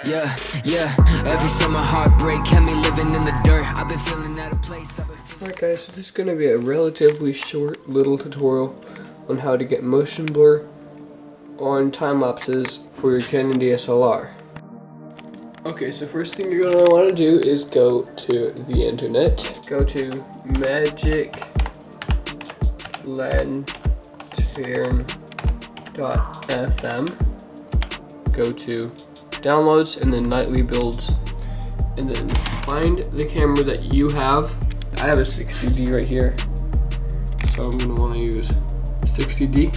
Yeah, every summer heartbreak had me living in the dirt. I've been feeling out of place. Alright guys, so this is going to be a relatively short little tutorial on how to get motion blur on time lapses for your Canon DSLR. Okay, so first thing you're going to want to do is go to the internet. Go to magiclantern.fm. Go to downloads and then nightly builds, and then find the camera that you have. I have a 60D right here, so I'm going to want to use 60D.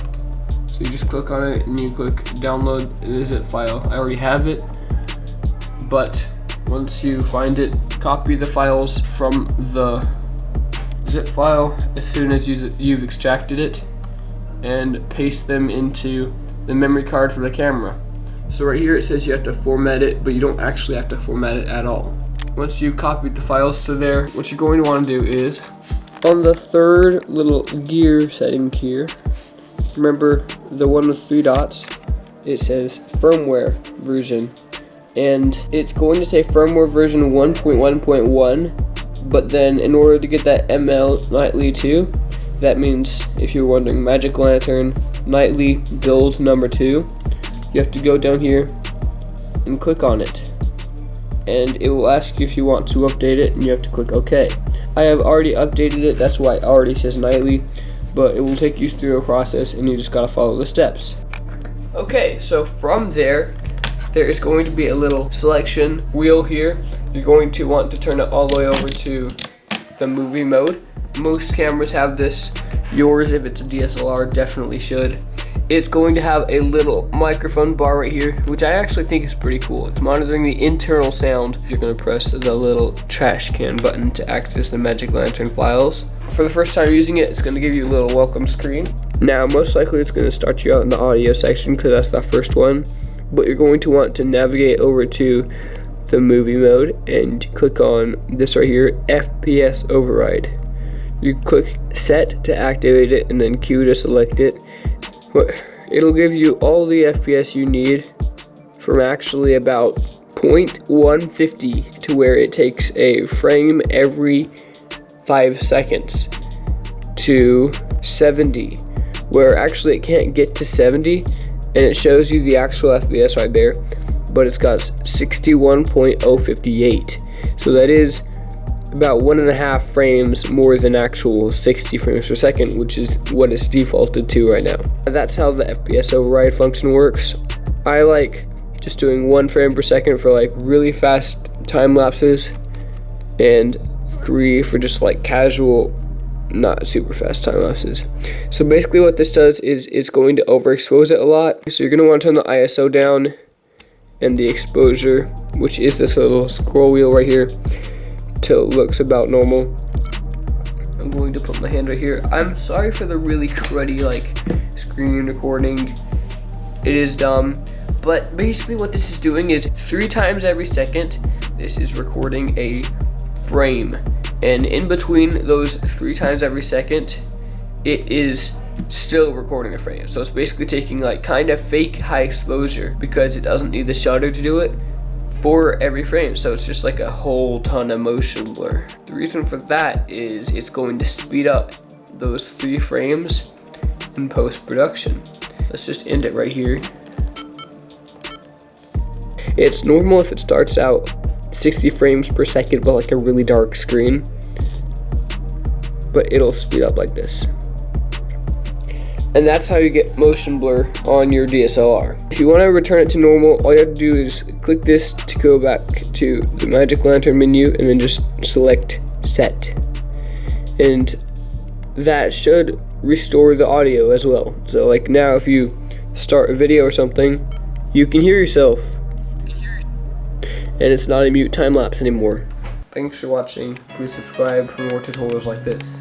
So you just click on it and you click download the zip file. I already have it, but once you find it, copy the files from the zip file as soon as you've extracted it and paste them into the memory card for the camera. So right here it says you have to format it, but you don't actually have to format it at all. Once you've copied the files to there, what you're going to want to do is, on the third little gear setting here, remember the one with 3 dots, it says firmware version. And it's going to say firmware version 1.1.1, but then in order to get that ML nightly 2, that means, if you're wondering, Magic Lantern nightly build number 2, you have to go down here and click on it, and it will ask you if you want to update it, and you have to click OK. I have already updated it, that's why it already says nightly, but it will take you through a process and you just gotta follow the steps. Okay, so from there is going to be a little selection wheel here. You're going to want to turn it all the way over to the movie mode. Most cameras have this. Yours, if it's a DSLR, definitely should. It's going to have a little microphone bar right here, which I actually think is pretty cool. It's monitoring the internal sound. You're going to press the little trash can button to access the Magic Lantern files. For the first time using it, it's going to give you a little welcome screen. Now, most likely it's going to start you out in the audio section because that's the first one. But you're going to want to navigate over to the movie mode and click on this right here, FPS override. You click set to activate it and then Q to select it. It'll give you all the FPS you need from actually about 0.150 to where it takes a frame every 5 seconds to 70, where actually it can't get to 70, and it shows you the actual FPS right there, but it's got 61.058, so that is about 1.5 frames more than actual 60 frames per second, which is what it's defaulted to right now. That's how the FPS override function works. I like just doing 1 frame per second for like really fast time lapses, and 3 for just like casual, not super fast time lapses. So basically what this does is it's going to overexpose it a lot. So you're going to want to turn the ISO down and the exposure, which is this little scroll wheel right here, till it looks about normal. I'm going to put my hand right here. I'm sorry for the really cruddy like screen recording. It is dumb, but basically what this is doing is 3 times every second this is recording a frame, and in between those 3 times every second it is still recording a frame. So it's basically taking like kind of fake high exposure because it doesn't need the shutter to do it for every frame, so it's just like a whole ton of motion blur. The reason for that is it's going to speed up those 3 frames in post-production. Let's just end it right here. It's normal if it starts out 60 frames per second but like a really dark screen, but it'll speed up like this. And that's how you get motion blur on your DSLR. If you want to return it to normal, all you have to do is click this to go back to the Magic Lantern menu and then just select set. And that should restore the audio as well. So like now if you start a video or something, you can hear yourself. And it's not a mute time lapse anymore. Thanks for watching. Please subscribe for more tutorials like this.